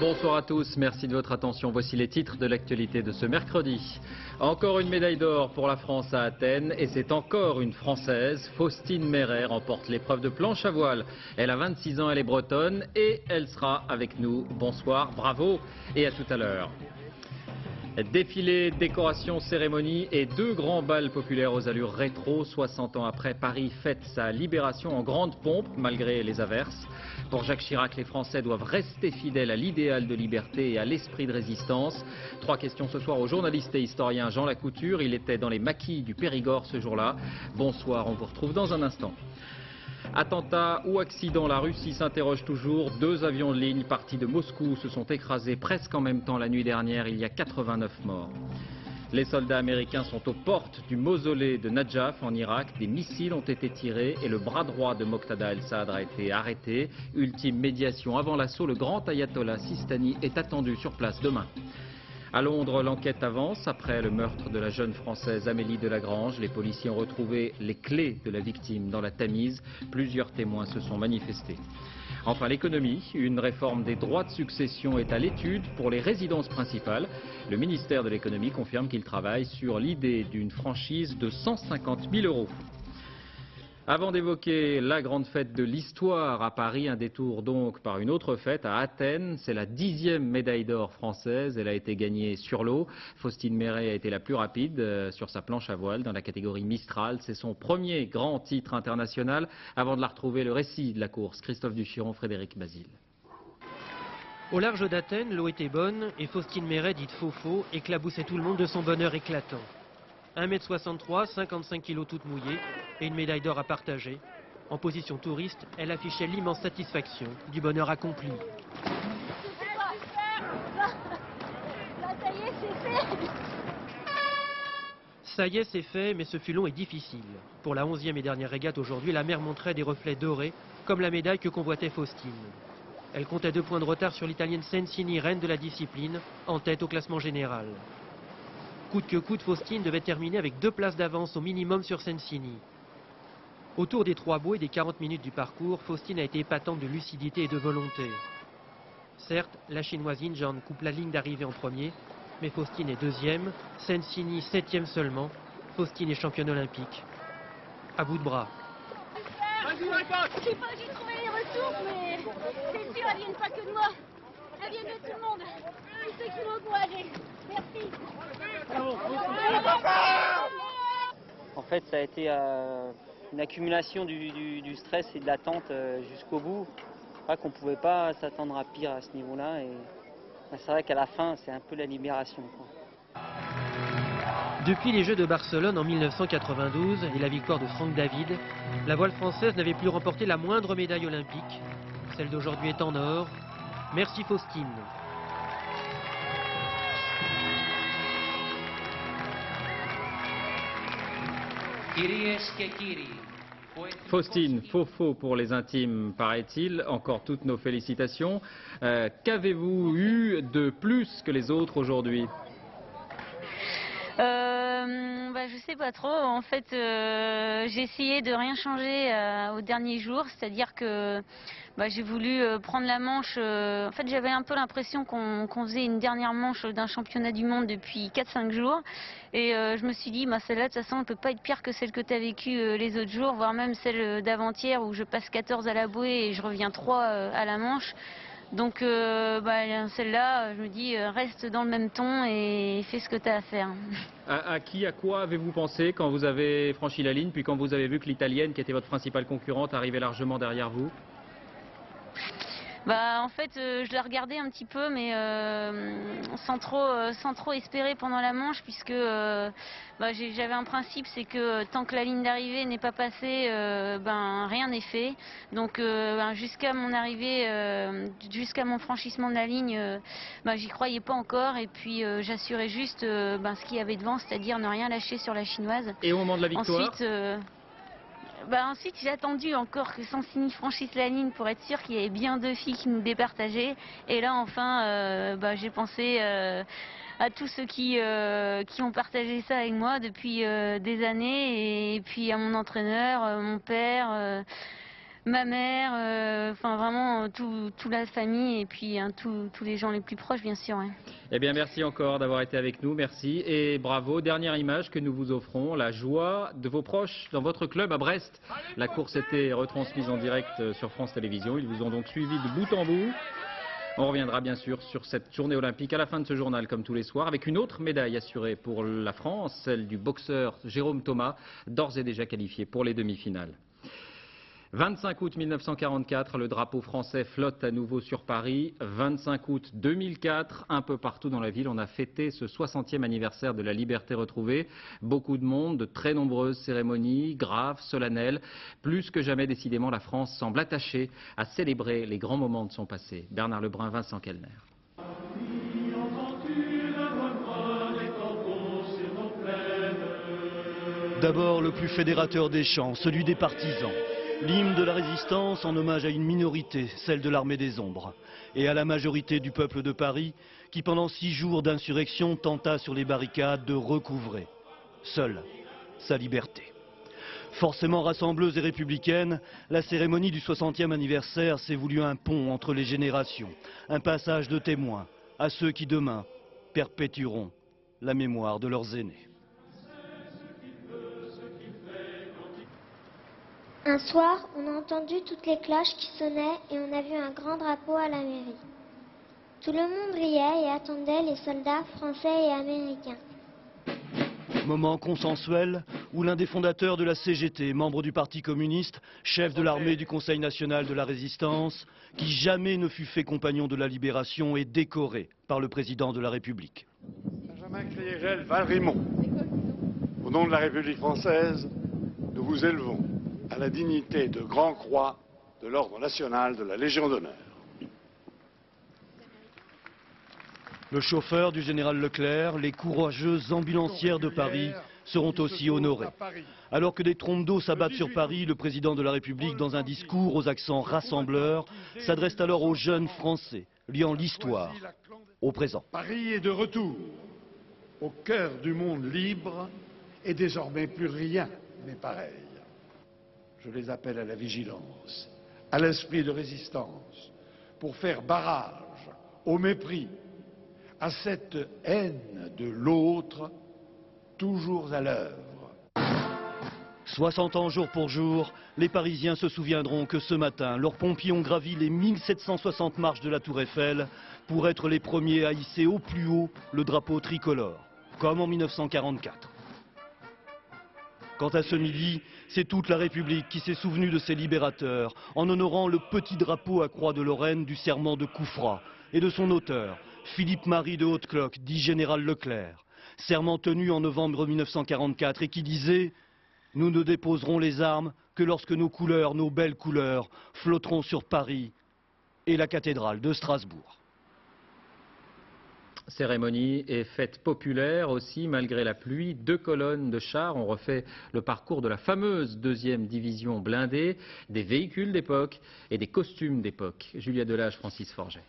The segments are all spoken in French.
Bonsoir à tous, merci de votre attention. Voici les titres de l'actualité de ce mercredi. Encore une médaille d'or pour la France à Athènes et c'est encore une Française. Faustine Mérey remporte l'épreuve de planche à voile. Elle a 26 ans, elle est bretonne et elle sera avec nous. Bonsoir, bravo et à tout à l'heure. Défilé, décoration, cérémonie et deux grands bals populaires aux allures rétro. 60 ans après, Paris fête sa libération en grande pompe malgré les averses. Pour Jacques Chirac, les Français doivent rester fidèles à l'idéal de liberté et à l'esprit de résistance. Trois questions ce soir au journaliste et historien Jean Lacouture. Il était dans les maquis du Périgord ce jour-là. Bonsoir, on vous retrouve dans un instant. Attentat ou accident, la Russie s'interroge toujours. Deux avions de ligne partis de Moscou se sont écrasés presque en même temps la nuit dernière. Il y a 89 morts. Les soldats américains sont aux portes du mausolée de Nadjaf en Irak. Des missiles ont été tirés et le bras droit de Moqtada El-Sadr a été arrêté. Ultime médiation avant l'assaut, le grand ayatollah Sistani est attendu sur place demain. À Londres, l'enquête avance. Après le meurtre de la jeune Française Amélie Delagrange, les policiers ont retrouvé les clés de la victime dans la Tamise. Plusieurs témoins se sont manifestés. Enfin, l'économie. Une réforme des droits de succession est à l'étude pour les résidences principales. Le ministère de l'économie confirme qu'il travaille sur l'idée d'une franchise de 150 000 €. Avant d'évoquer la grande fête de l'histoire à Paris, un détour donc par une autre fête à Athènes. C'est la 10e médaille d'or française. Elle a été gagnée sur l'eau. Faustine Mérey a été la plus rapide sur sa planche à voile dans la catégorie Mistral. C'est son premier grand titre international. Avant de la retrouver, le récit de la course. Christophe Duchiron, Frédéric Basile. Au large d'Athènes, l'eau était bonne et Faustine Mérey, dite Fofo, éclaboussait tout le monde de son bonheur éclatant. 1,63 m, 55 kg toute mouillée et une médaille d'or à partager. En position touriste, elle affichait l'immense satisfaction du bonheur accompli. Ça y est, c'est fait, mais ce fut long et difficile. Pour la 11e et dernière régate aujourd'hui, la mer montrait des reflets dorés, comme la médaille que convoitait Faustine. Elle comptait 2 points de retard sur l'italienne Sensini, reine de la discipline, en tête au classement général. Coûte que coûte, Faustine devait terminer avec 2 places d'avance au minimum sur Sensini. Autour des 3 bouées et des 40 minutes du parcours, Faustine a été épatante de lucidité et de volonté. Certes, la chinoise Injan coupe la ligne d'arrivée en premier, mais Faustine est 2e, Sensini 7e seulement. Faustine est championne olympique. À bout de bras. J'ai trouvé les ressources, mais c'est sûr, elles viennent pas que de moi. Elles viennent de tout le monde. Tous ceux qui m'ont encouragé. Merci. En fait, ça a été une accumulation du stress et de l'attente jusqu'au bout. Je crois qu'on ne pouvait pas s'attendre à pire à ce niveau-là. Et c'est vrai qu'à la fin, c'est un peu la libération, quoi. Depuis les Jeux de Barcelone en 1992 et la victoire de Franck David, la voile française n'avait plus remporté la moindre médaille olympique. Celle d'aujourd'hui est en or. Merci Faustine. Faustine, Fofo pour les intimes, paraît-il. Encore toutes nos félicitations. Qu'avez-vous eu de plus que les autres aujourd'hui ? Je sais pas trop. En fait, j'ai essayé de rien changer au dernier jour, c'est-à-dire que j'ai voulu prendre la manche. En fait, j'avais un peu l'impression qu'on faisait une dernière manche d'un championnat du monde depuis 4-5 jours. Et je me suis dit, celle-là, de toute façon, elle peut pas être pire que celle que tu as vécue les autres jours, voire même celle d'avant-hier où je passe 14 à la bouée et je reviens 3 à la manche. Donc celle-là, je me dis, reste dans le même ton et fais ce que tu as à faire. À quoi avez-vous pensé quand vous avez franchi la ligne, puis quand vous avez vu que l'Italienne, qui était votre principale concurrente, arrivait largement derrière vous ? En fait, je l'ai regardé un petit peu, mais sans trop espérer pendant la manche, puisque j'avais un principe, c'est que tant que la ligne d'arrivée n'est pas passée, rien n'est fait. Donc jusqu'à mon arrivée, jusqu'à mon franchissement de la ligne, j'y croyais pas encore, et puis j'assurais juste ce qu'il y avait devant, c'est-à-dire ne rien lâcher sur la chinoise. Et au moment de la victoire ? Ensuite, j'ai attendu encore que Sensini franchisse la ligne pour être sûr qu'il y avait bien 2 filles qui nous départageaient. Et là, enfin, j'ai pensé à tous ceux qui ont partagé ça avec moi depuis des années. Et puis à mon entraîneur, mon père, ma mère, enfin vraiment toute la famille et puis tous les gens les plus proches, bien sûr. Ouais. Eh bien, merci encore d'avoir été avec nous, merci et bravo. Dernière image que nous vous offrons, la joie de vos proches dans votre club à Brest. La course était retransmise en direct sur France Télévisions, ils vous ont donc suivi de bout en bout. On reviendra bien sûr sur cette journée olympique à la fin de ce journal, comme tous les soirs, avec une autre médaille assurée pour la France, celle du boxeur Jérôme Thomas, d'ores et déjà qualifié pour les demi-finales. 25 août 1944, le drapeau français flotte à nouveau sur Paris. 25 août 2004, un peu partout dans la ville, on a fêté ce 60e anniversaire de la liberté retrouvée. Beaucoup de monde, de très nombreuses cérémonies, graves, solennelles. Plus que jamais, décidément, la France semble attachée à célébrer les grands moments de son passé. Bernard Lebrun, Vincent Kellner. D'abord, le plus fédérateur des chants, celui des partisans. L'hymne de la résistance en hommage à une minorité, celle de l'armée des ombres, et à la majorité du peuple de Paris qui pendant 6 jours d'insurrection tenta sur les barricades de recouvrer, seule, sa liberté. Forcément rassembleuse et républicaine, la cérémonie du 60e anniversaire s'est voulu un pont entre les générations, un passage de témoins à ceux qui demain perpétueront la mémoire de leurs aînés. Un soir, on a entendu toutes les cloches qui sonnaient et on a vu un grand drapeau à la mairie. Tout le monde riait et attendait les soldats français et américains. Moment consensuel où l'un des fondateurs de la CGT, membre du Parti communiste, chef de l'armée du Conseil national de la résistance, qui jamais ne fut fait compagnon de la libération, est décoré par le président de la République. Benjamin Criégel Valrimont, au nom de la République française, nous vous élevons à la dignité de Grand Croix de l'Ordre national de la Légion d'honneur. Le chauffeur du général Leclerc, les courageuses ambulancières de Paris seront aussi honorés. Alors que des trompes d'eau s'abattent sur Paris, le président de la République, dans un discours aux accents rassembleurs, s'adresse alors aux jeunes Français, liant l'histoire au présent. Paris est de retour au cœur du monde libre et désormais plus rien n'est pareil. Je les appelle à la vigilance, à l'esprit de résistance, pour faire barrage au mépris, à cette haine de l'autre, toujours à l'œuvre. 60 ans jour pour jour, les Parisiens se souviendront que ce matin, leurs pompiers ont gravi les 1760 marches de la Tour Eiffel pour être les premiers à hisser au plus haut le drapeau tricolore, comme en 1944. Quant à ce midi, c'est toute la République qui s'est souvenue de ses libérateurs en honorant le petit drapeau à croix de Lorraine du serment de Couffras et de son auteur, Philippe-Marie de Hautecloque, dit général Leclerc, serment tenu en novembre 1944 et qui disait « Nous ne déposerons les armes que lorsque nos couleurs, nos belles couleurs, flotteront sur Paris et la cathédrale de Strasbourg ». Cérémonie et fête populaire aussi, malgré la pluie. 2 colonnes de chars ont refait le parcours de la fameuse 2e division blindée, des véhicules d'époque et des costumes d'époque. Julia Delage, Francis Forget.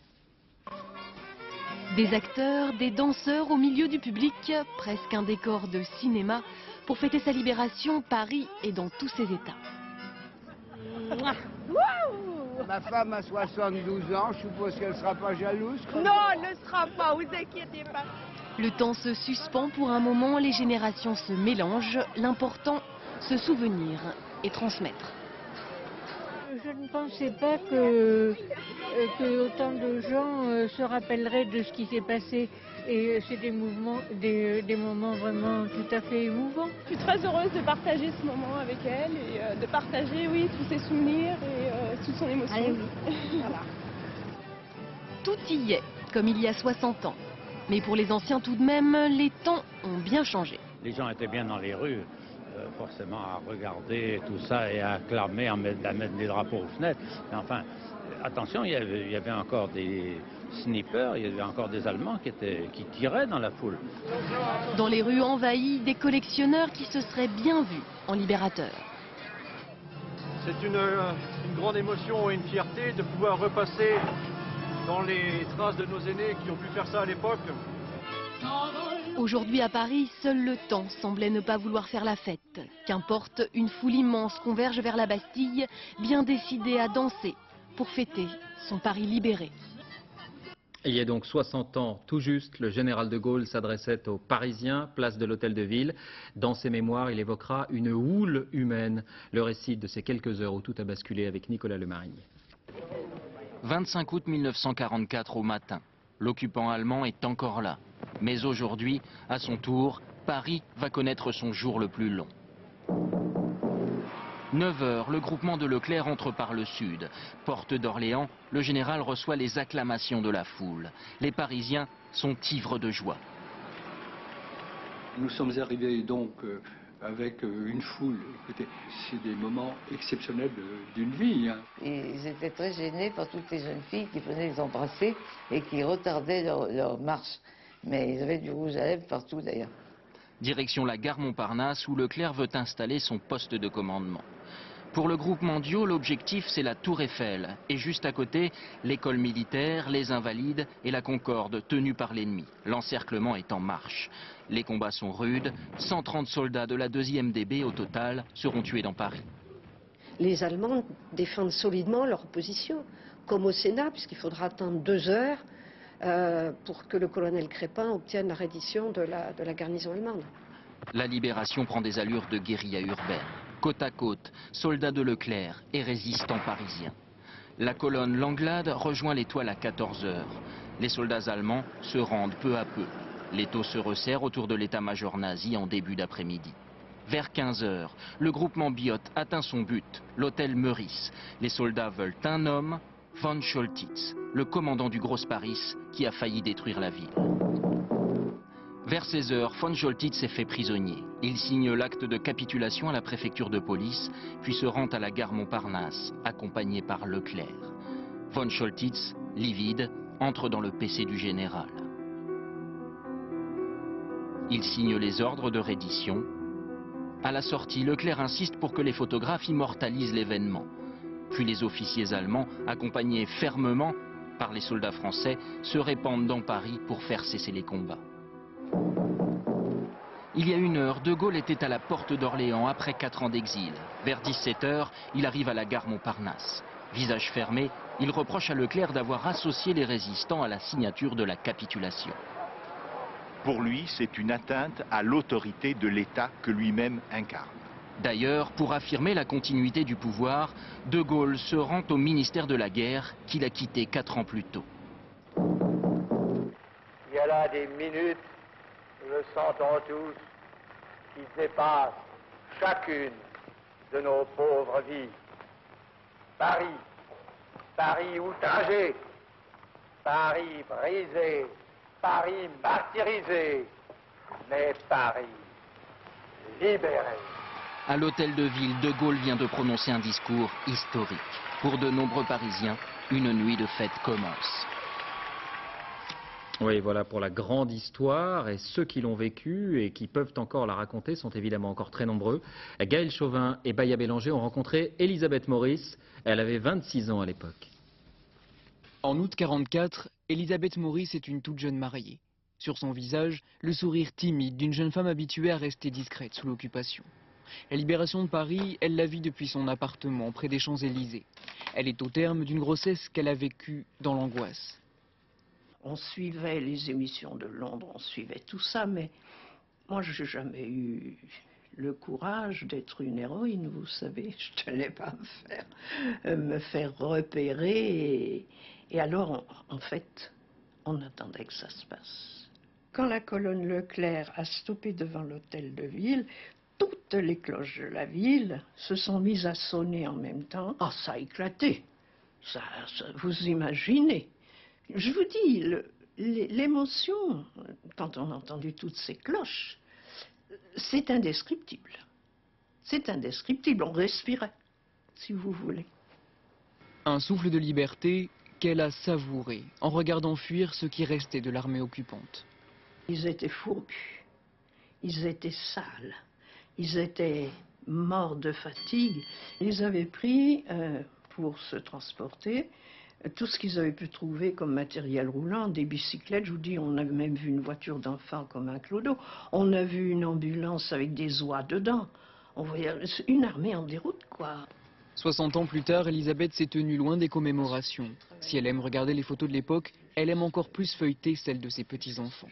Des acteurs, des danseurs au milieu du public, presque un décor de cinéma. Pour fêter sa libération, Paris est dans tous ses états. Ma femme a 72 ans, je suppose qu'elle ne sera pas jalouse. Non, elle ne sera pas, vous inquiétez pas. Le temps se suspend pour un moment, les générations se mélangent. L'important, se souvenir et transmettre. Je ne pensais pas que autant de gens se rappelleraient de ce qui s'est passé. Et c'est des moments vraiment tout à fait émouvants. Je suis très heureuse de partager ce moment avec elle et de partager, oui, tous ses souvenirs et toute son émotion. Allez, oui. Voilà. Tout y est, comme il y a 60 ans. Mais pour les anciens tout de même, les temps ont bien changé. Les gens étaient bien dans les rues, forcément à regarder tout ça et à acclamer, à mettre des drapeaux aux fenêtres. Mais enfin, attention, il y avait encore des snipers, il y avait encore des Allemands qui tiraient dans la foule. Dans les rues envahies, des collectionneurs qui se seraient bien vus en libérateurs. C'est une grande émotion et une fierté de pouvoir repasser dans les traces de nos aînés qui ont pu faire ça à l'époque. Aujourd'hui à Paris, seul le temps semblait ne pas vouloir faire la fête. Qu'importe, une foule immense converge vers la Bastille, bien décidée à danser pour fêter son Paris libéré. Il y a donc 60 ans, tout juste, le général de Gaulle s'adressait aux Parisiens, place de l'Hôtel de Ville. Dans ses mémoires, il évoquera une houle humaine. Le récit de ces quelques heures où tout a basculé avec Nicolas Lemarinier. 25 août 1944 au matin. L'occupant allemand est encore là. Mais aujourd'hui, à son tour, Paris va connaître son jour le plus long. 9 heures, le groupement de Leclerc entre par le sud. Porte d'Orléans, le général reçoit les acclamations de la foule. Les Parisiens sont ivres de joie. Nous sommes arrivés donc avec une foule. Écoutez, c'est des moments exceptionnels d'une vie. Hein. Ils étaient très gênés par toutes les jeunes filles qui venaient les embrasser et qui retardaient leur marche. Mais ils avaient du rouge à lèvres partout d'ailleurs. Direction la gare Montparnasse où Leclerc veut installer son poste de commandement. Pour le groupe Mondiaux, l'objectif c'est la Tour Eiffel et juste à côté, l'école militaire, les Invalides et la Concorde tenue par l'ennemi. L'encerclement est en marche. Les combats sont rudes, 130 soldats de la 2e DB au total seront tués dans Paris. Les Allemands défendent solidement leur position, comme au Sénat, puisqu'il faudra attendre 2 heures pour que le colonel Crépin obtienne la reddition de la garnison allemande. La libération prend des allures de guérilla urbaine. Côte à côte, soldats de Leclerc et résistants parisiens. La colonne Langlade rejoint l'étoile à 14 heures. Les soldats allemands se rendent peu à peu. L'étau se resserre autour de l'état-major nazi en début d'après-midi. Vers 15 heures, le groupement Biot atteint son but, l'hôtel Meurice. Les soldats veulent un homme, von Choltitz, le commandant du Grosse Paris qui a failli détruire la ville. Vers 16 heures, von Choltitz est fait prisonnier. Il signe l'acte de capitulation à la préfecture de police, puis se rend à la gare Montparnasse, accompagné par Leclerc. Von Choltitz, livide, entre dans le PC du général. Il signe les ordres de reddition. À la sortie, Leclerc insiste pour que les photographes immortalisent l'événement. Puis les officiers allemands, accompagnés fermement par les soldats français, se répandent dans Paris pour faire cesser les combats. Il y a 1 heure, De Gaulle était à la porte d'Orléans après 4 ans d'exil. Vers 17 heures, il arrive à la gare Montparnasse. Visage fermé, il reproche à Leclerc d'avoir associé les résistants à la signature de la capitulation. Pour lui, c'est une atteinte à l'autorité de l'État que lui-même incarne. D'ailleurs, pour affirmer la continuité du pouvoir, De Gaulle se rend au ministère de la Guerre qu'il a quitté 4 ans plus tôt. Il y a là des minutes, nous le sentons tous, qui dépassent chacune de nos pauvres vies. Paris, Paris outragé, Paris brisé, Paris martyrisé, mais Paris libéré. À l'hôtel de ville, De Gaulle vient de prononcer un discours historique. Pour de nombreux Parisiens, une nuit de fête commence. Oui, voilà pour la grande histoire, et ceux qui l'ont vécue et qui peuvent encore la raconter sont évidemment encore très nombreux. Gaël Chauvin et Baya Bélanger ont rencontré Elisabeth Maurice. Elle avait 26 ans à l'époque. En août 1944, Elisabeth Maurice est une toute jeune mariée. Sur son visage, le sourire timide d'une jeune femme habituée à rester discrète sous l'occupation. La libération de Paris, elle la vit depuis son appartement près des Champs-Élysées. Elle est au terme d'une grossesse qu'elle a vécue dans l'angoisse. On suivait les émissions de Londres, on suivait tout ça, mais moi je n'ai jamais eu le courage d'être une héroïne, vous savez. Je ne tenais pas à me faire repérer, et alors en fait, on attendait que ça se passe. Quand la colonne Leclerc a stoppé devant l'hôtel de ville, toutes les cloches de la ville se sont mises à sonner en même temps. Oh, ça a éclaté, ça vous imaginez. Je vous dis, l'émotion, quand on a entendu toutes ces cloches, c'est indescriptible. C'est indescriptible, on respirait, si vous voulez. Un souffle de liberté qu'elle a savouré en regardant fuir ce qui restait de l'armée occupante. Ils étaient fourbus, ils étaient sales, ils étaient morts de fatigue. Ils avaient pris, pour se transporter, tout ce qu'ils avaient pu trouver comme matériel roulant, des bicyclettes, je vous dis, on a même vu une voiture d'enfant comme un clodo, on a vu une ambulance avec des oies dedans, on voyait une armée en déroute, quoi. 60 ans plus tard, Elisabeth s'est tenue loin des commémorations. Si elle aime regarder les photos de l'époque, elle aime encore plus feuilleter celles de ses petits-enfants.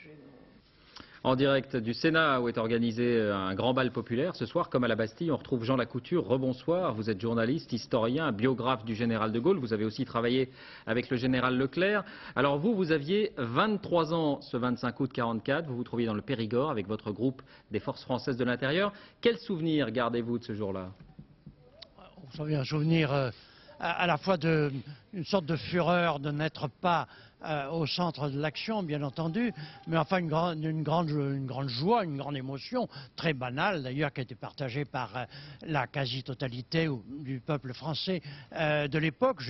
En direct du Sénat où est organisé un grand bal populaire, ce soir comme à la Bastille, on retrouve Jean Lacouture. Rebonsoir, vous êtes journaliste, historien, biographe du général de Gaulle, vous avez aussi travaillé avec le général Leclerc. Alors vous aviez 23 ans ce 25 août 44, vous vous trouviez dans le Périgord avec votre groupe des forces françaises de l'intérieur. Quel souvenir gardez-vous de ce jour-là? Vous savez, un souvenir à la fois d'une sorte de fureur de n'être pas au centre de l'action, bien entendu, mais enfin une grande joie, une grande émotion, très banale d'ailleurs, qui a été partagée par la quasi-totalité du peuple français de l'époque.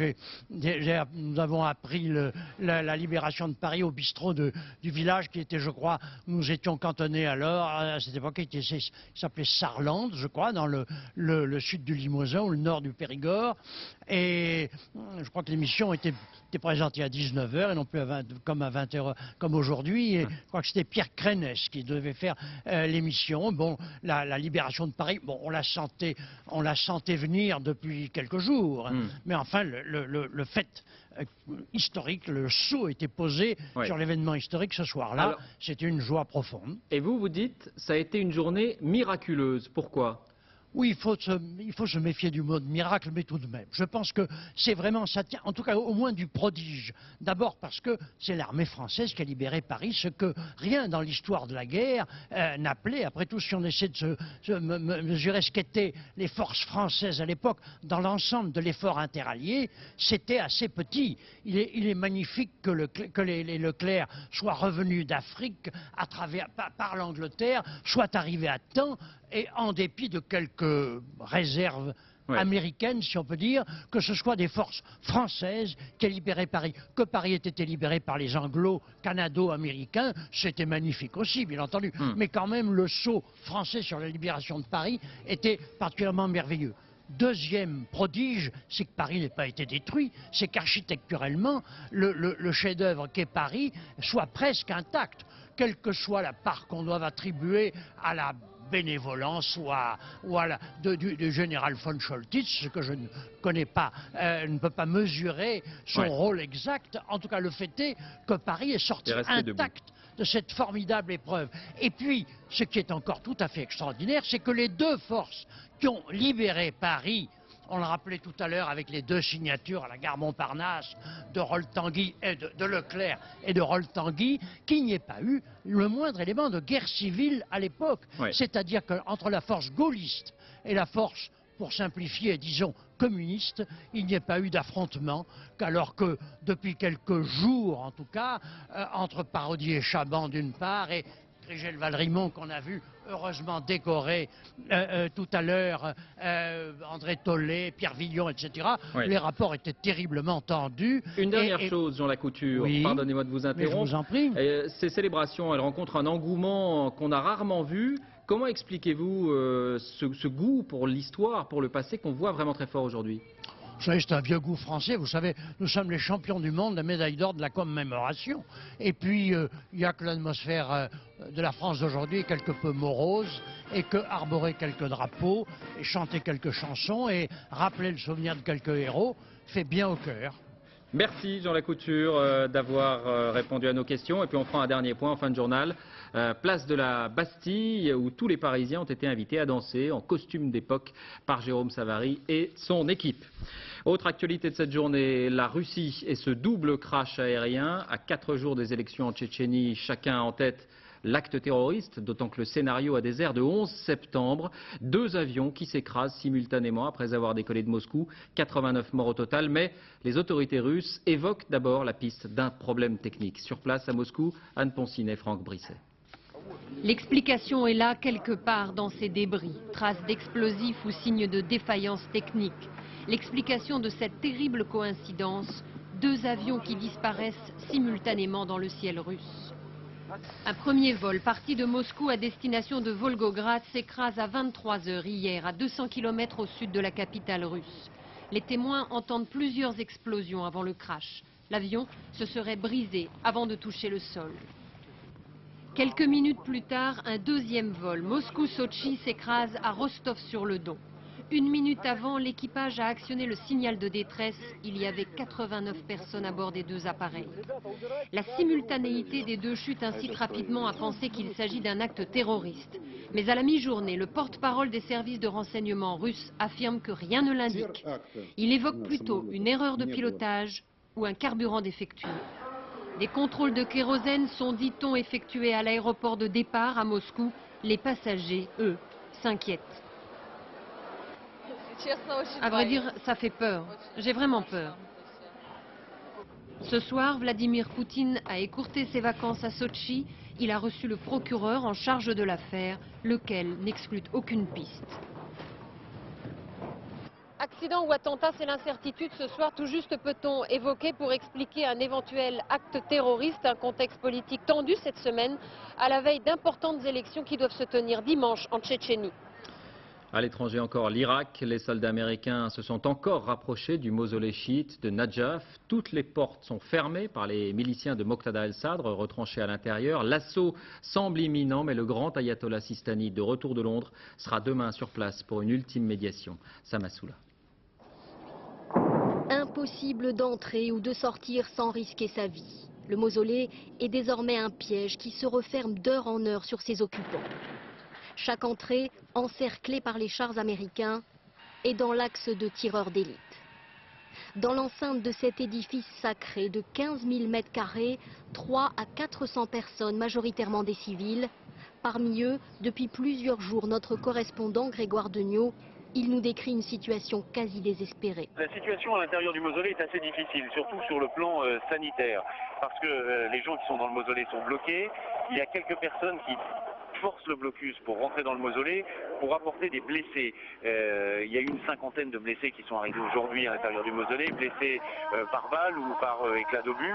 Nous avons appris la libération de Paris au bistrot du village qui était, je crois, nous étions cantonnés alors, à cette époque, qui s'appelait Sarlande, je crois, dans le sud du Limousin ou le nord du Périgord. Et je crois que l'émission était présentée à 19h et non plus comme à 20h comme aujourd'hui. Et je crois que c'était Pierre Crénès qui devait faire l'émission. Bon, la libération de Paris, bon, on la sentait venir depuis quelques jours. Mais enfin, le fait historique, le sceau était posé sur l'événement historique ce soir-là. C'était une joie profonde. Et vous dites, ça a été une journée miraculeuse. Pourquoi ? Oui, il faut se méfier du mot de miracle, mais tout de même. Je pense que c'est vraiment, ça tient, en tout cas au moins du prodige. D'abord parce que c'est l'armée française qui a libéré Paris, ce que rien dans l'histoire de la guerre n'appelait. Après tout, si on essaie de mesurer ce qu'étaient les forces françaises à l'époque, dans l'ensemble de l'effort interallié, c'était assez petit. Il est magnifique que les Leclerc soient revenus d'Afrique par l'Angleterre, soient arrivés à temps, et en dépit de quelques réserves américaines, si on peut dire, que ce soit des forces françaises qui aient libéré Paris. Que Paris ait été libéré par les Anglo-Canado-Américains, c'était magnifique aussi, bien entendu. Mais quand même, le saut français sur la libération de Paris était particulièrement merveilleux. Deuxième prodige, c'est que Paris n'ait pas été détruit, c'est qu'architecturellement, le chef-d'œuvre qu'est Paris soit presque intact, quelle que soit la part qu'on doive attribuer à la bénévolence du général von Choltitz, ce que je ne connais pas, ne peut pas mesurer son rôle exact. En tout cas, le fait est que Paris est sorti intact de cette formidable épreuve. Et puis, ce qui est encore tout à fait extraordinaire, c'est que les deux forces qui ont libéré Paris, on le rappelait tout à l'heure avec les deux signatures à la gare Montparnasse de Rol-Tanguy et de Leclerc et de Rol-Tanguy, qu'il n'y ait pas eu le moindre élément de guerre civile à l'époque. C'est-à-dire qu'entre la force gaulliste et la force, pour simplifier, disons, communiste, il n'y ait pas eu d'affrontement, qu'alors que depuis quelques jours, en tout cas, entre Parodier et Chaban d'une part et Trigel-Valrimont qu'on a vu heureusement décoré tout à l'heure, André Tollet, Pierre Villon, etc. Les rapports étaient terriblement tendus. Une dernière chose, Jean Lacouture, pardonnez-moi de vous interrompre. Mais je vous en prie. Ces célébrations, elles rencontrent un engouement qu'on a rarement vu. Comment expliquez-vous ce goût pour l'histoire, pour le passé, qu'on voit vraiment très fort aujourd'hui ? Vous savez, c'est un vieux goût français. Vous savez, nous sommes les champions du monde de la médaille d'or de la commémoration. Et puis, il y a que l'atmosphère de la France d'aujourd'hui est quelque peu morose, et que arborer quelques drapeaux, et chanter quelques chansons, et rappeler le souvenir de quelques héros, fait bien au cœur. Merci Jean Lacouture d'avoir répondu à nos questions. Et puis on fera un dernier point en fin de journal. Place de la Bastille, où tous les Parisiens ont été invités à danser en costume d'époque par Jérôme Savary et son équipe. Autre actualité de cette journée, la Russie et ce double crash aérien. À 4 jours des élections en Tchétchénie, chacun en tête l'acte terroriste, d'autant que le scénario a des airs de 11 septembre. 2 avions qui s'écrasent simultanément après avoir décollé de Moscou. 89 morts au total, mais les autorités russes évoquent d'abord la piste d'un problème technique. Sur place à Moscou, Anne Poncinet, Franck Brisset. L'explication est là quelque part dans ces débris, traces d'explosifs ou signes de défaillance technique. L'explication de cette terrible coïncidence, 2 avions qui disparaissent simultanément dans le ciel russe. Un premier vol parti de Moscou à destination de Volgograd s'écrase à 23 h hier, à 200 km au sud de la capitale russe. Les témoins entendent plusieurs explosions avant le crash. L'avion se serait brisé avant de toucher le sol. Quelques minutes plus tard, un deuxième vol Moscou-Sotchi s'écrase à Rostov-sur-le-Don. 1 minute avant, l'équipage a actionné le signal de détresse. Il y avait 89 personnes à bord des deux appareils. La simultanéité des deux chutes incite rapidement à penser qu'il s'agit d'un acte terroriste. Mais à la mi-journée, le porte-parole des services de renseignement russes affirme que rien ne l'indique. Il évoque plutôt une erreur de pilotage ou un carburant défectueux. Des contrôles de kérosène sont, dit-on, effectués à l'aéroport de départ à Moscou. Les passagers, eux, s'inquiètent. À vrai dire, ça fait peur. J'ai vraiment peur. Ce soir, Vladimir Poutine a écourté ses vacances à Sotchi. Il a reçu le procureur en charge de l'affaire, lequel n'exclut aucune piste. Accident ou attentat, c'est l'incertitude ce soir. Tout juste peut-on évoquer pour expliquer un éventuel acte terroriste, un contexte politique tendu cette semaine, à la veille d'importantes élections qui doivent se tenir dimanche en Tchétchénie. À l'étranger encore, l'Irak, les soldats américains se sont encore rapprochés du mausolée chiite de Najaf. Toutes les portes sont fermées par les miliciens de Moqtada el-Sadr, retranchés à l'intérieur. L'assaut semble imminent, mais le grand ayatollah Sistani, de retour de Londres, sera demain sur place pour une ultime médiation. Samassoula. Impossible d'entrer ou de sortir sans risquer sa vie. Le mausolée est désormais un piège qui se referme d'heure en heure sur ses occupants. Chaque entrée encerclée par les chars américains et dans l'axe de tireurs d'élite. Dans l'enceinte de cet édifice sacré de 15 000 mètres carrés, 300 à 400 personnes, majoritairement des civils. Parmi eux, depuis plusieurs jours, notre correspondant Grégoire Degnaud, il nous décrit une situation quasi désespérée. La situation à l'intérieur du mausolée est assez difficile, surtout sur le plan sanitaire, parce que les gens qui sont dans le mausolée sont bloqués. Il y a quelques personnes qui force le blocus pour rentrer dans le mausolée pour apporter des blessés. Il y a eu une 50aine de blessés qui sont arrivés aujourd'hui à l'intérieur du mausolée, blessés par balle ou par éclat d'obus.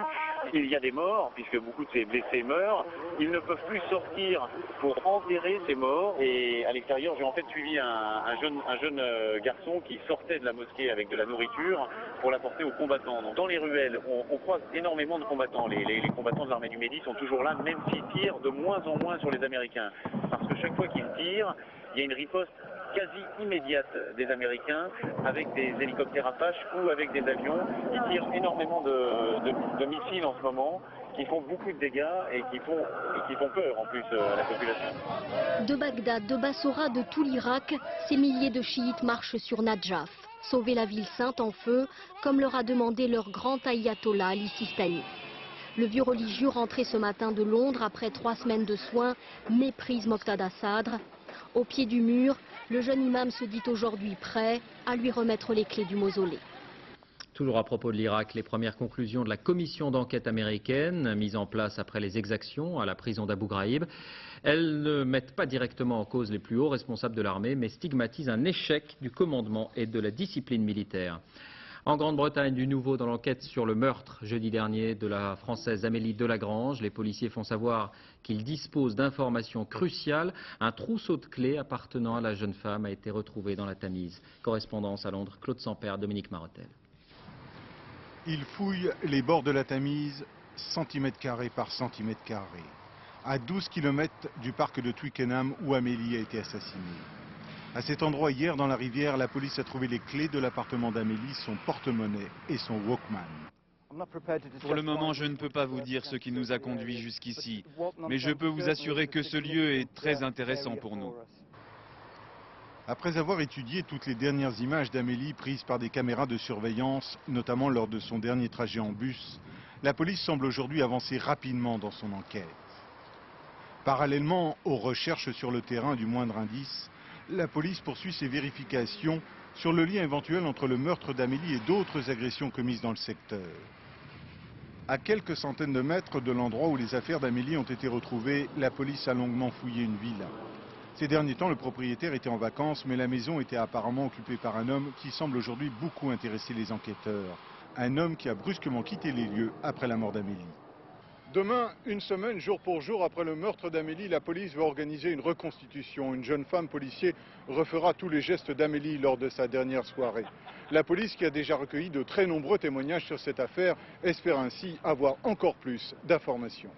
Il y a des morts, puisque beaucoup de ces blessés meurent. Ils ne peuvent plus sortir pour enterrer ces morts. Et à l'extérieur, j'ai en fait suivi un jeune garçon qui sortait de la mosquée avec de la nourriture pour l'apporter aux combattants. Donc, dans les ruelles, on croise énormément de combattants. Les combattants de l'armée du Mehdi sont toujours là, même s'ils tirent de moins en moins sur les Américains. Parce que chaque fois qu'ils tirent, il y a une riposte quasi immédiate des Américains avec des hélicoptères Apache ou avec des avions qui tirent énormément de missiles en ce moment, qui font beaucoup de dégâts et qui font peur en plus à la population. De Bagdad, de Bassora, de tout l'Irak, ces milliers de chiites marchent sur Najaf. Sauver la ville sainte en feu, comme leur a demandé leur grand ayatollah Ali Sistani. Le vieux religieux rentré ce matin de Londres après 3 semaines de soins méprise Moqtada Sadr. Au pied du mur, le jeune imam se dit aujourd'hui prêt à lui remettre les clés du mausolée. Toujours à propos de l'Irak, les premières conclusions de la commission d'enquête américaine mise en place après les exactions à la prison d'Abu Ghraib. Elles ne mettent pas directement en cause les plus hauts responsables de l'armée, mais stigmatisent un échec du commandement et de la discipline militaire. En Grande-Bretagne, du nouveau dans l'enquête sur le meurtre jeudi dernier de la Française Amélie Delagrange. Les policiers font savoir qu'ils disposent d'informations cruciales. Un trousseau de clés appartenant à la jeune femme a été retrouvé dans la Tamise. Correspondance à Londres, Claude Sampère, Dominique Marotel. Ils fouillent les bords de la Tamise, centimètre carré par centimètre carré, à 12 km du parc de Twickenham où Amélie a été assassinée. À cet endroit, hier, dans la rivière, la police a trouvé les clés de l'appartement d'Amélie, son porte-monnaie et son Walkman. Pour le moment, je ne peux pas vous dire ce qui nous a conduits jusqu'ici, mais je peux vous assurer que ce lieu est très intéressant pour nous. Après avoir étudié toutes les dernières images d'Amélie prises par des caméras de surveillance, notamment lors de son dernier trajet en bus, la police semble aujourd'hui avancer rapidement dans son enquête. Parallèlement aux recherches sur le terrain du moindre indice, la police poursuit ses vérifications sur le lien éventuel entre le meurtre d'Amélie et d'autres agressions commises dans le secteur. À quelques centaines de mètres de l'endroit où les affaires d'Amélie ont été retrouvées, la police a longuement fouillé une villa. Ces derniers temps, le propriétaire était en vacances, mais la maison était apparemment occupée par un homme qui semble aujourd'hui beaucoup intéresser les enquêteurs. Un homme qui a brusquement quitté les lieux après la mort d'Amélie. Demain, une semaine, jour pour jour, après le meurtre d'Amélie, la police va organiser une reconstitution. Une jeune femme policier refera tous les gestes d'Amélie lors de sa dernière soirée. La police, qui a déjà recueilli de très nombreux témoignages sur cette affaire, espère ainsi avoir encore plus d'informations.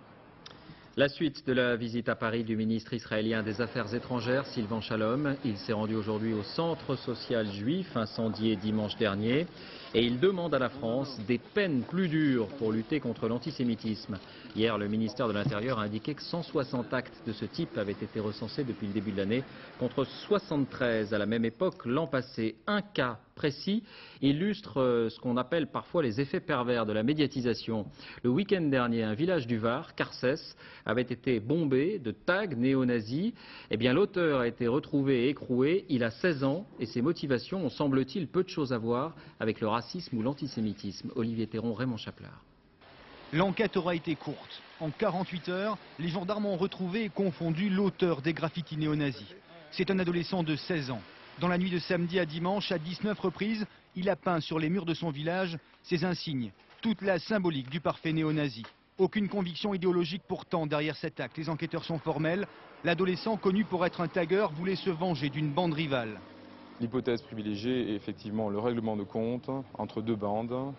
La suite de la visite à Paris du ministre israélien des Affaires étrangères, Sylvain Shalom. Il s'est rendu aujourd'hui au centre social juif, incendié dimanche dernier. Et il demande à la France des peines plus dures pour lutter contre l'antisémitisme. Hier, le ministère de l'Intérieur a indiqué que 160 actes de ce type avaient été recensés depuis le début de l'année, contre 73 à la même époque l'an passé. Un cas précis illustre ce qu'on appelle parfois les effets pervers de la médiatisation. Le week-end dernier, un village du Var, Carcès, avait été bombé de tags néo-nazis. Eh bien, l'auteur a été retrouvé et écroué. Il a 16 ans et ses motivations ont, semble-t-il, peu de choses à voir avec le racisme ou l'antisémitisme. Olivier Théron, Raymond Chaplard. L'enquête aura été courte. En 48 heures, les gendarmes ont retrouvé et confondu l'auteur des graffitis néo-nazis. C'est un adolescent de 16 ans. Dans la nuit de samedi à dimanche, à 19 reprises, il a peint sur les murs de son village ses insignes, toute la symbolique du parfait néo-nazi. Aucune conviction idéologique pourtant derrière cet acte. Les enquêteurs sont formels. L'adolescent, connu pour être un tagueur, voulait se venger d'une bande rivale. L'hypothèse privilégiée est effectivement le règlement de compte entre deux bandes.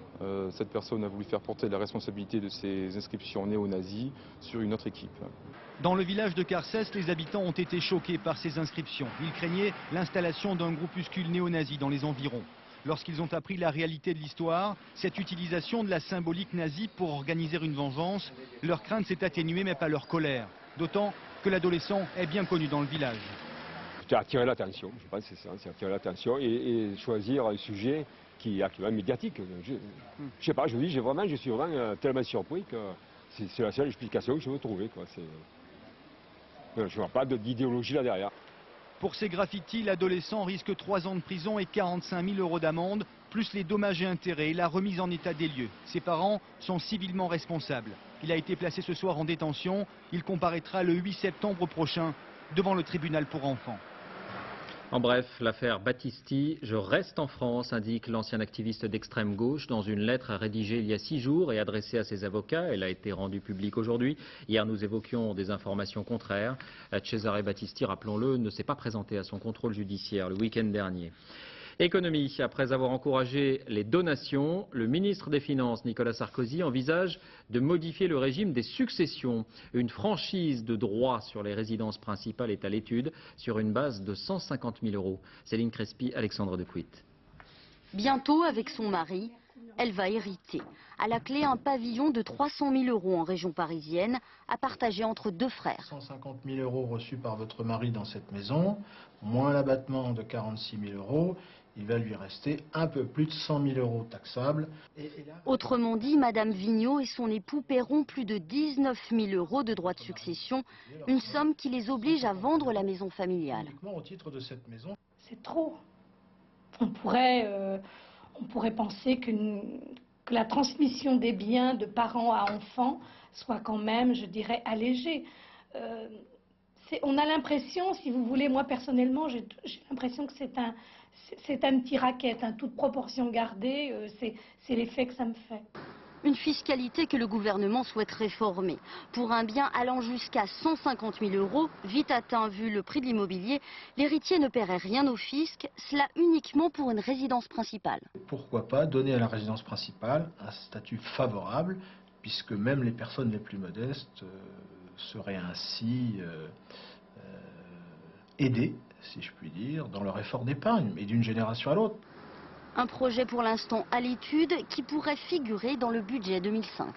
Cette personne a voulu faire porter la responsabilité de ces inscriptions néo-nazis sur une autre équipe. Dans le village de Carcès, les habitants ont été choqués par ces inscriptions. Ils craignaient l'installation d'un groupuscule néo-nazi dans les environs. Lorsqu'ils ont appris la réalité de l'histoire, cette utilisation de la symbolique nazie pour organiser une vengeance, leur crainte s'est atténuée mais pas leur colère. D'autant que l'adolescent est bien connu dans le village. C'est attirer l'attention, je pense que c'est ça, c'est attirer l'attention et choisir un sujet qui est actuellement médiatique. Je sais pas, je suis vraiment tellement surpris que c'est la seule explication que je veux trouver, quoi. Je ne vois pas d'idéologie là derrière. Pour ces graffitis, l'adolescent risque 3 ans de prison et 45 000 € d'amende, plus les dommages et intérêts et la remise en état des lieux. Ses parents sont civilement responsables. Il a été placé ce soir en détention. Il comparaîtra le 8 septembre prochain devant le tribunal pour enfants. En bref, l'affaire Battisti, je reste en France, indique l'ancien activiste d'extrême gauche dans une lettre rédigée il y a 6 jours et adressée à ses avocats. Elle a été rendue publique aujourd'hui. Hier, nous évoquions des informations contraires. Cesare Battisti, rappelons-le, ne s'est pas présenté à son contrôle judiciaire le week-end dernier. Économie, après avoir encouragé les donations, le ministre des Finances, Nicolas Sarkozy, envisage de modifier le régime des successions. Une franchise de droit sur les résidences principales est à l'étude sur une base de 150 000 €. Céline Crespi, Alexandre Decuit. Bientôt, avec son mari, elle va hériter. À la clé, un pavillon de 300 000 € en région parisienne, à partager entre 2 frères. 150 000 € reçus par votre mari dans cette maison, moins l'abattement de 46 000 €. Il va lui rester un peu plus de 100 000 € taxables. Autrement dit, Madame Vigneault et son époux paieront plus de 19 000 € de droits de succession, une somme qui les oblige à vendre la maison familiale. Au titre de cette maison. C'est trop. On pourrait penser que la transmission des biens de parents à enfants soit quand même, je dirais, allégée. On a l'impression, si vous voulez, moi personnellement, j'ai l'impression que c'est un petit racket, toute proportion gardée, c'est l'effet que ça me fait. Une fiscalité que le gouvernement souhaite réformer. Pour un bien allant jusqu'à 150 000 €, vite atteint vu le prix de l'immobilier, l'héritier ne paierait rien au fisc, cela uniquement pour une résidence principale. Pourquoi pas donner à la résidence principale un statut favorable, puisque même les personnes les plus modestes seraient ainsi aidées, si je puis dire, dans leur effort d'épargne, et d'une génération à l'autre. Un projet pour l'instant à l'étude qui pourrait figurer dans le budget 2005.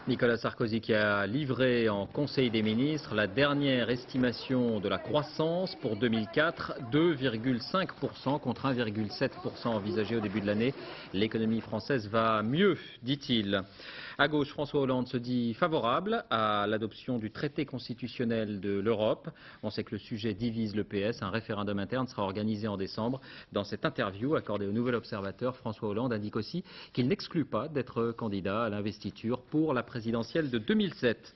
Nicolas Sarkozy qui a livré en Conseil des ministres la dernière estimation de la croissance pour 2004, 2,5% contre 1,7% envisagé au début de l'année. L'économie française va mieux, dit-il. À gauche, François Hollande se dit favorable à l'adoption du traité constitutionnel de l'Europe. On sait que le sujet divise le PS. Un référendum interne sera organisé en décembre. Dans cette interview accordée au Nouvel Observateur, François Hollande indique aussi qu'il n'exclut pas d'être candidat à l'investiture pour la présidentielle de 2007.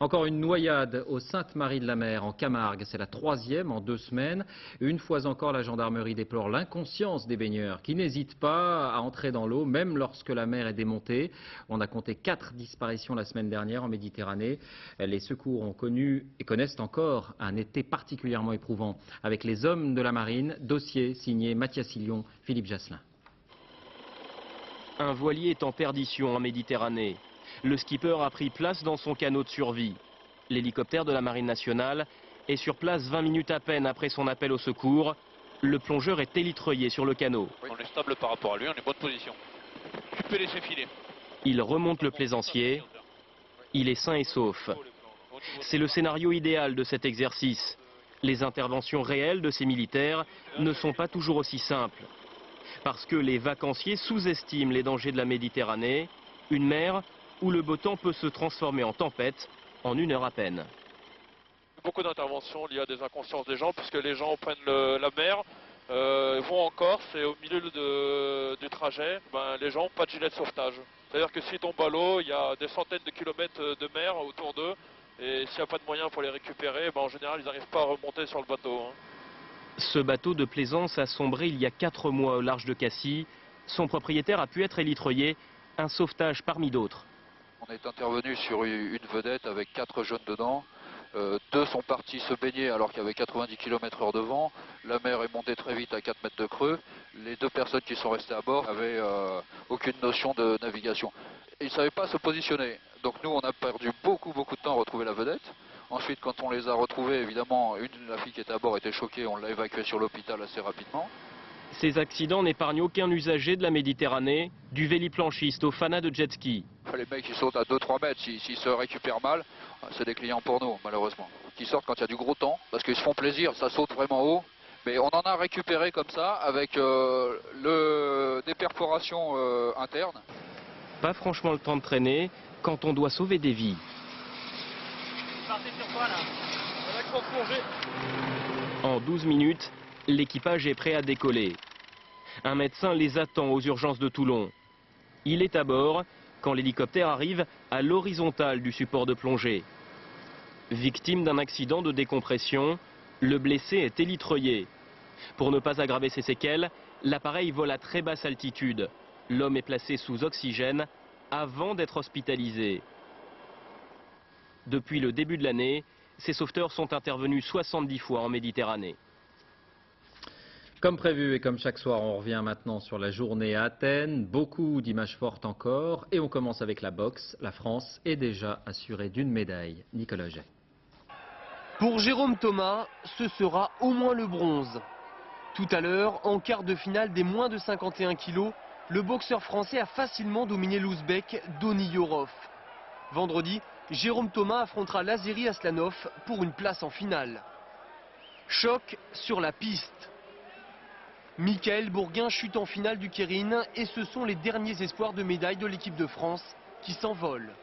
Encore une noyade au Sainte-Marie-de-la-Mer en Camargue. C'est la 3e en 2 semaines. Une fois encore, la gendarmerie déplore l'inconscience des baigneurs qui n'hésitent pas à entrer dans l'eau, même lorsque la mer est démontée. On a compté 4 disparitions la semaine dernière en Méditerranée. Les secours ont connu et connaissent encore un été particulièrement éprouvant. Avec les hommes de la marine, dossier signé Mathias Hillion, Philippe Jasselin. Un voilier est en perdition en Méditerranée. Le skipper a pris place dans son canot de survie. L'hélicoptère de la Marine nationale est sur place 20 minutes à peine après son appel au secours. Le plongeur est élitreillé sur le canot. On est stable par rapport à lui, on est en bonne position. Tu peux laisser filer. Il remonte le plaisancier. Il est sain et sauf. C'est le scénario idéal de cet exercice. Les interventions réelles de ces militaires ne sont pas toujours aussi simples. Parce que les vacanciers sous-estiment les dangers de la Méditerranée, une mer où le beau temps peut se transformer en tempête en 1 heure à peine. Beaucoup d'interventions liées à des inconsciences des gens, puisque les gens prennent la mer, vont en Corse et au milieu du trajet, les gens n'ont pas de gilet de sauvetage. C'est-à-dire que s'ils tombent à l'eau, il y a des centaines de kilomètres de mer autour d'eux, et s'il n'y a pas de moyens pour les récupérer, en général ils n'arrivent pas à remonter sur le bateau. Ce bateau de plaisance a sombré il y a 4 mois au large de Cassis. Son propriétaire a pu être élitreillé, un sauvetage parmi d'autres. On est intervenu sur une vedette avec 4 jeunes dedans. 2 sont partis se baigner alors qu'il y avait 90 km/h de vent. La mer est montée très vite à 4 mètres de creux. Les 2 personnes qui sont restées à bord n'avaient aucune notion de navigation. Ils ne savaient pas se positionner. Donc nous, on a perdu beaucoup de temps à retrouver la vedette. Ensuite, quand on les a retrouvés, évidemment, la fille qui était à bord était choquée. On l'a évacuée sur l'hôpital assez rapidement. Ces accidents n'épargnent aucun usager de la Méditerranée, du véliplanchiste au fanat de jet ski. Les mecs qui sautent à 2-3 mètres, s'ils se récupèrent mal, c'est des clients pour nous, malheureusement. Qui sortent quand il y a du gros temps, parce qu'ils se font plaisir, ça saute vraiment haut. Mais on en a récupéré comme ça, avec des perforations internes. Pas franchement le temps de traîner quand on doit sauver des vies. Partez sur quoi là? L'action de plongée. En 12 minutes, l'équipage est prêt à décoller. Un médecin les attend aux urgences de Toulon. Il est à bord quand l'hélicoptère arrive à l'horizontale du support de plongée. Victime d'un accident de décompression, le blessé est élitreillé. Pour ne pas aggraver ses séquelles, l'appareil vole à très basse altitude. L'homme est placé sous oxygène avant d'être hospitalisé. Depuis le début de l'année, ces sauveteurs sont intervenus 70 fois en Méditerranée. Comme prévu et comme chaque soir, on revient maintenant sur la journée à Athènes. Beaucoup d'images fortes encore. Et on commence avec la boxe. La France est déjà assurée d'une médaille. Nicolas Jay. Pour Jérôme Thomas, ce sera au moins le bronze. Tout à l'heure, en quart de finale des moins de 51 kilos, le boxeur français a facilement dominé l'Ouzbek Doni Yorov. Vendredi, Jérôme Thomas affrontera l'Azéri Aslanov pour une place en finale. Choc sur la piste. Mickaël Bourguin chute en finale du Keirin et ce sont les derniers espoirs de médaille de l'équipe de France qui s'envolent.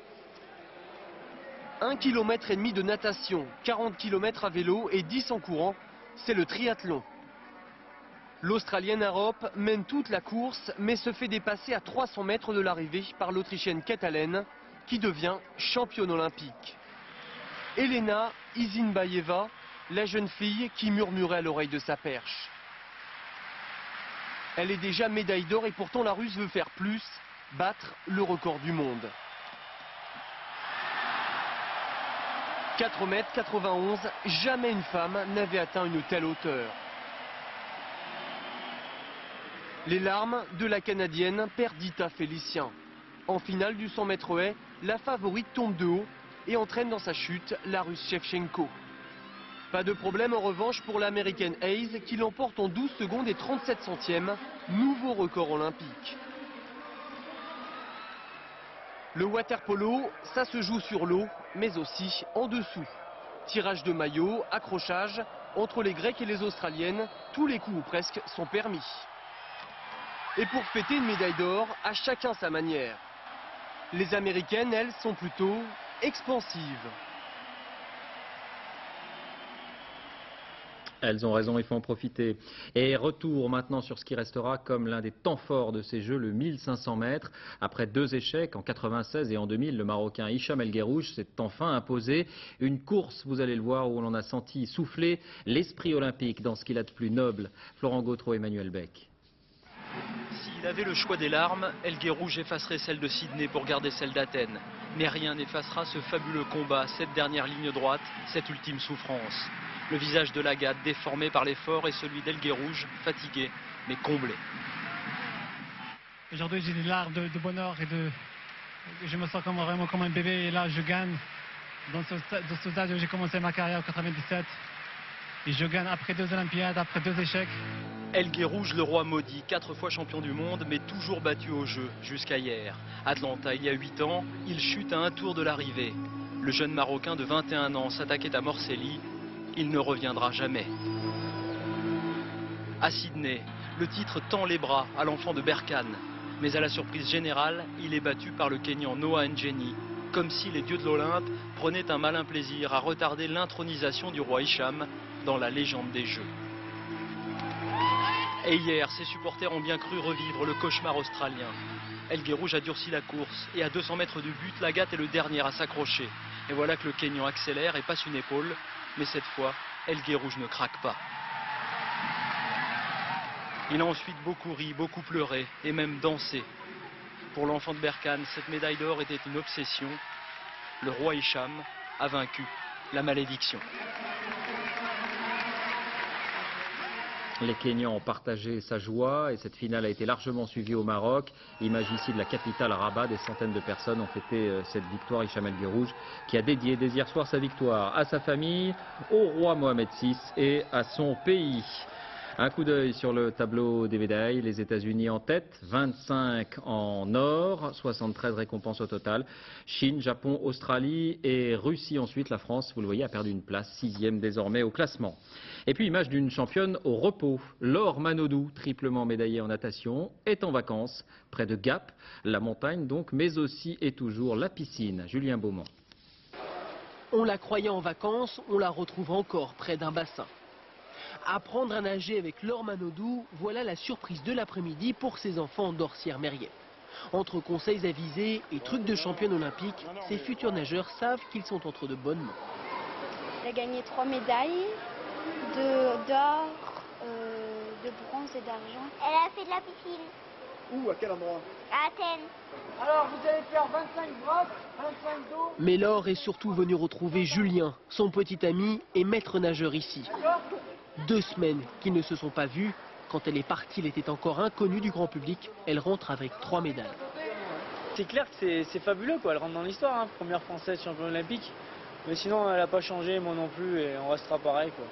1,5 km de natation, 40 km à vélo et 10 en courant, c'est le triathlon. L'Australienne Arup mène toute la course mais se fait dépasser à 300 mètres de l'arrivée par l'Autrichienne Katalin qui devient championne olympique. Elena Isinbayeva, la jeune fille qui murmurait à l'oreille de sa perche. Elle est déjà médaille d'or et pourtant la Russe veut faire plus, battre le record du monde. 4,91 m, jamais une femme n'avait atteint une telle hauteur. Les larmes de la Canadienne Perdita Félicien. En finale du 100 mètres haies, la favorite tombe de haut et entraîne dans sa chute la Russe Shevchenko. Pas de problème en revanche pour l'Américaine Hayes qui l'emporte en 12 secondes et 37 centièmes, nouveau record olympique. Le water-polo, ça se joue sur l'eau, mais aussi en dessous. Tirage de maillot, accrochage, entre les Grecs et les Australiennes, tous les coups ou presque sont permis. Et pour fêter une médaille d'or, à chacun sa manière. Les Américaines, elles, sont plutôt expansives. Elles ont raison, il faut en profiter. Et retour maintenant sur ce qui restera comme l'un des temps forts de ces Jeux, le 1500 mètres. Après 2 échecs en 96 et en 2000, le Marocain Hicham El Guerrouj s'est enfin imposé. Une course, vous allez le voir, où l'on a senti souffler l'esprit olympique dans ce qu'il a de plus noble. Florent Gautreau, Emmanuel Beck. S'il avait le choix des larmes, El Guerrouj effacerait celle de Sydney pour garder celle d'Athènes. Mais rien n'effacera ce fabuleux combat, cette dernière ligne droite, cette ultime souffrance. Le visage de Lagat déformé par l'effort et celui d'El Guerrouj fatigué mais comblé. Aujourd'hui j'ai des larmes de bonheur et je me sens vraiment comme un bébé et là je gagne. Dans ce stade où j'ai commencé ma carrière en 97 et je gagne après 2 Olympiades, après 2 échecs. El Guerrouj, le roi maudit, 4 fois champion du monde mais toujours battu au jeu jusqu'à hier. Atlanta, il y a 8 ans, il chute à un tour de l'arrivée. Le jeune Marocain de 21 ans s'attaquait à Morcelli. Il ne reviendra jamais. À Sydney, le titre tend les bras à l'enfant de Berkane. Mais à la surprise générale, il est battu par le Kényan Noah Njeni. Comme si les dieux de l'Olympe prenaient un malin plaisir à retarder l'intronisation du roi Hicham dans la légende des Jeux. Et hier, ses supporters ont bien cru revivre le cauchemar australien. El Guerrouj a durci la course et à 200 mètres du but, Lagat est le dernier à s'accrocher. Et voilà que le Kényan accélère et passe une épaule. Mais cette fois, El Guerrouj ne craque pas. Il a ensuite beaucoup ri, beaucoup pleuré et même dansé. Pour l'enfant de Berkane, cette médaille d'or était une obsession. Le roi Hicham a vaincu la malédiction. Les Kenyans ont partagé sa joie et cette finale a été largement suivie au Maroc. Image ici de la capitale Rabat, des centaines de personnes ont fêté cette victoire. Hicham El Guerrouj qui a dédié dès hier soir sa victoire à sa famille, au roi Mohamed VI et à son pays. Un coup d'œil sur le tableau des médailles, les États-Unis en tête, 25 en or, 73 récompenses au total. Chine, Japon, Australie et Russie ensuite. La France, vous le voyez, a perdu une place, 6e désormais au classement. Et puis image d'une championne au repos. Laure Manodou, triplement médaillée en natation, est en vacances près de Gap, la montagne donc, mais aussi et toujours la piscine. Julien Beaumont. On la croyait en vacances, on la retrouve encore près d'un bassin. Apprendre à nager avec Laure Manodou, voilà la surprise de l'après-midi pour ses enfants d'Orsières-Mériès. Entre conseils avisés et trucs de championne olympique, ces futurs nageurs savent qu'ils sont entre de bonnes mains. Elle a gagné 3 médailles, d'or, de bronze et d'argent. Elle a fait de la piscine. Où? À quel endroit? À Athènes. Alors vous allez faire 25 brosses, 25 dos. Mais Laure est surtout venue retrouver Julien, son petit ami et maître nageur ici. 2 semaines qu'ils ne se sont pas vus. Quand elle est partie, elle était encore inconnue du grand public. Elle rentre avec 3 médailles. C'est clair que c'est fabuleux, quoi. Elle rentre dans l'histoire, hein. Première française championne olympique. Mais sinon, elle n'a pas changé, moi non plus, et on restera pareil, quoi.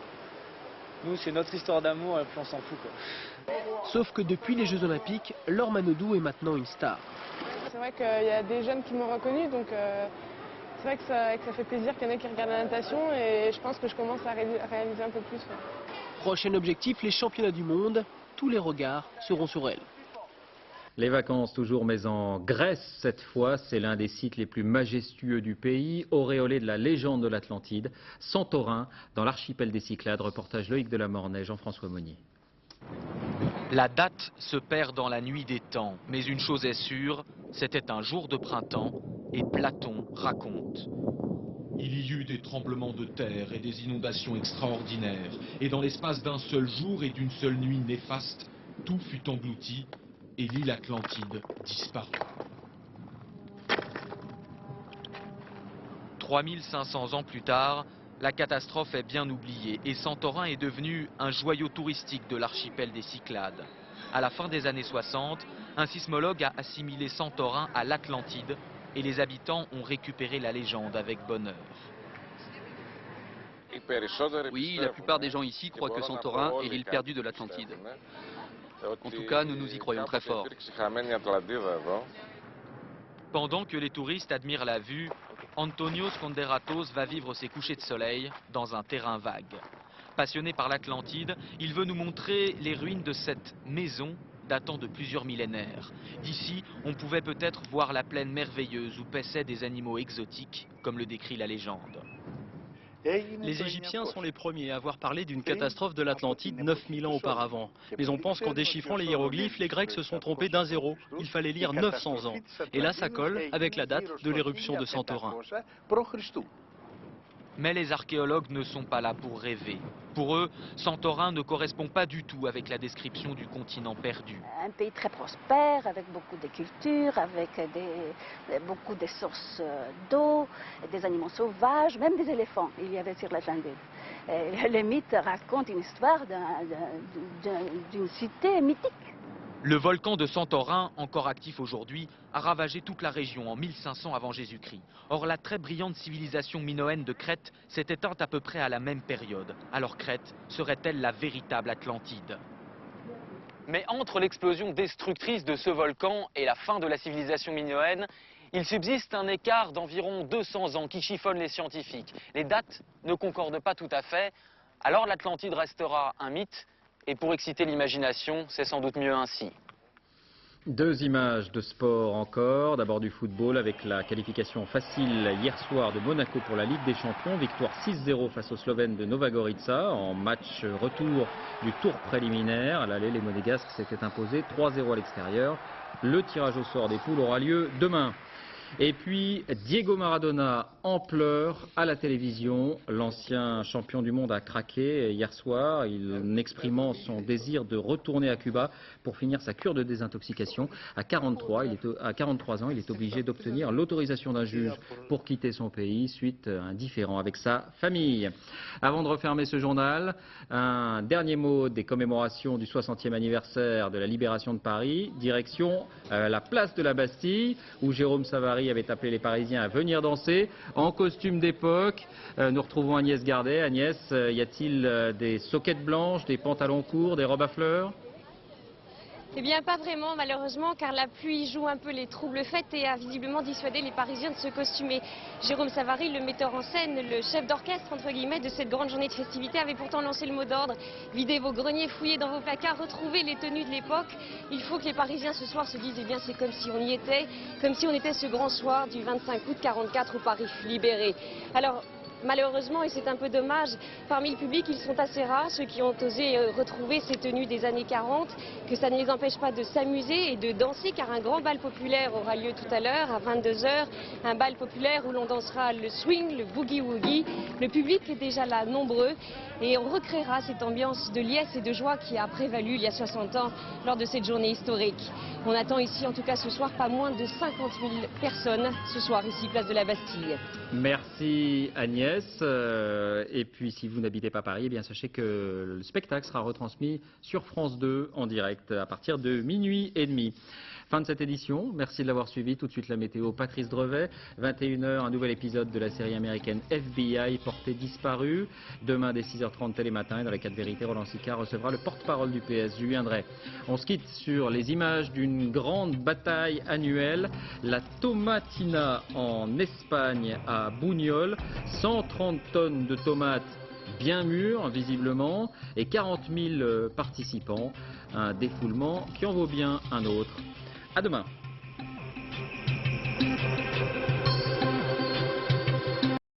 Nous, c'est notre histoire d'amour, et puis on s'en fout, quoi. Sauf que depuis les Jeux Olympiques, Laure Manodou est maintenant une star. C'est vrai qu'il y a des jeunes qui m'ont reconnue, donc c'est vrai que ça fait plaisir qu'il y en ait qui regardent la natation, et je pense que je commence à réaliser un peu plus. Ouais. Prochain objectif, les championnats du monde. Tous les regards seront sur elle. Les vacances toujours, mais en Grèce cette fois. C'est l'un des sites les plus majestueux du pays, auréolé de la légende de l'Atlantide, Santorin, dans l'archipel des Cyclades. Reportage Loïc de la Mornay, Jean-François Monnier. La date se perd dans la nuit des temps, mais une chose est sûre, c'était un jour de printemps, et Platon raconte. Il y eut des tremblements de terre et des inondations extraordinaires, et dans l'espace d'un seul jour et d'une seule nuit néfaste, tout fut englouti, et l'île Atlantide disparut. 3500 ans plus tard, la catastrophe est bien oubliée et Santorin est devenu un joyau touristique de l'archipel des Cyclades. À la fin des années 60, un sismologue a assimilé Santorin à l'Atlantide et les habitants ont récupéré la légende avec bonheur. Oui, la plupart des gens ici croient que Santorin est l'île perdue de l'Atlantide. En tout cas, nous nous y croyons très fort. Pendant que les touristes admirent la vue, Antonios Konderatos va vivre ses couchers de soleil dans un terrain vague. Passionné par l'Atlantide, il veut nous montrer les ruines de cette maison datant de plusieurs millénaires. D'ici, on pouvait peut-être voir la plaine merveilleuse où paissaient des animaux exotiques, comme le décrit la légende. Les Égyptiens sont les premiers à avoir parlé d'une catastrophe de l'Atlantide 9000 ans auparavant. Mais on pense qu'en déchiffrant les hiéroglyphes, les Grecs se sont trompés d'un zéro. Il fallait lire 900 ans. Et là, ça colle avec la date de l'éruption de Santorin. Mais les archéologues ne sont pas là pour rêver. Pour eux, Santorin ne correspond pas du tout avec la description du continent perdu. Un pays très prospère, avec beaucoup de cultures, avec beaucoup de sources d'eau, des animaux sauvages, même des éléphants, il y avait sur l'Atlantide. Les mythes racontent une histoire d'une cité mythique. Le volcan de Santorin, encore actif aujourd'hui, a ravagé toute la région en 1500 avant Jésus-Christ. Or, la très brillante civilisation minoenne de Crète s'est éteinte à peu près à la même période. Alors Crète serait-elle la véritable Atlantide? Mais entre l'explosion destructrice de ce volcan et la fin de la civilisation minoenne, il subsiste un écart d'environ 200 ans qui chiffonne les scientifiques. Les dates ne concordent pas tout à fait, alors l'Atlantide restera un mythe. Et pour exciter l'imagination, c'est sans doute mieux ainsi. Deux images de sport encore. D'abord du football avec la qualification facile hier soir de Monaco pour la Ligue des Champions. Victoire 6-0 face aux Slovènes de Nova Gorica en match retour du tour préliminaire. À l'aller, les Monégasques s'étaient imposés 3-0 à l'extérieur. Le tirage au sort des poules aura lieu demain. Et puis Diego Maradona en pleurs à la télévision. L'ancien champion du monde a craqué hier soir, en exprimant son désir de retourner à Cuba pour finir sa cure de désintoxication. À 43 ans, il est obligé d'obtenir l'autorisation d'un juge pour quitter son pays suite à un différend avec sa famille. Avant de refermer ce journal, un dernier mot des commémorations du 60e anniversaire de la libération de Paris. Direction la place de la Bastille où Jérôme Savary avait appelé les Parisiens à venir danser en costume d'époque. Nous retrouvons Agnès Gardet. Agnès, y a-t-il des soquettes blanches, des pantalons courts, des robes à fleurs ? Eh bien, pas vraiment, malheureusement, car la pluie joue un peu les troubles faits et a visiblement dissuadé les Parisiens de se costumer. Jérôme Savary, le metteur en scène, le chef d'orchestre, entre guillemets, de cette grande journée de festivité, avait pourtant lancé le mot d'ordre. Videz vos greniers, fouillez dans vos placards, retrouvez les tenues de l'époque. Il faut que les Parisiens ce soir se disent, eh bien, c'est comme si on y était, comme si on était ce grand soir du 25 août 44 où Paris fut libéré. Alors, malheureusement, et c'est un peu dommage, parmi le public, ils sont assez rares, ceux qui ont osé retrouver ces tenues des années 40, que ça ne les empêche pas de s'amuser et de danser, car un grand bal populaire aura lieu tout à l'heure, à 22 h, un bal populaire où l'on dansera le swing, le boogie-woogie. Le public est déjà là, nombreux, et on recréera cette ambiance de liesse et de joie qui a prévalu il y a 60 ans lors de cette journée historique. On attend ici, en tout cas ce soir, pas moins de 50 000 personnes, ce soir ici, place de la Bastille. Merci Agnès. Et puis si vous n'habitez pas Paris, eh bien sachez que le spectacle sera retransmis sur France 2 en direct à partir de 00h30. Fin de cette édition, merci de l'avoir suivi. Tout de suite la météo, Patrice Drevet, 21 h, un nouvel épisode de la série américaine FBI, Portée disparue. Demain dès 6h30 Télématin et dans les 4 vérités, Roland Sicard recevra le porte-parole du PS, Julien Drey. On se quitte sur les images d'une grande bataille annuelle, la Tomatina en Espagne à Buñol, 130 tonnes de tomates bien mûres visiblement et 40 000 participants, un défoulement qui en vaut bien un autre. À demain.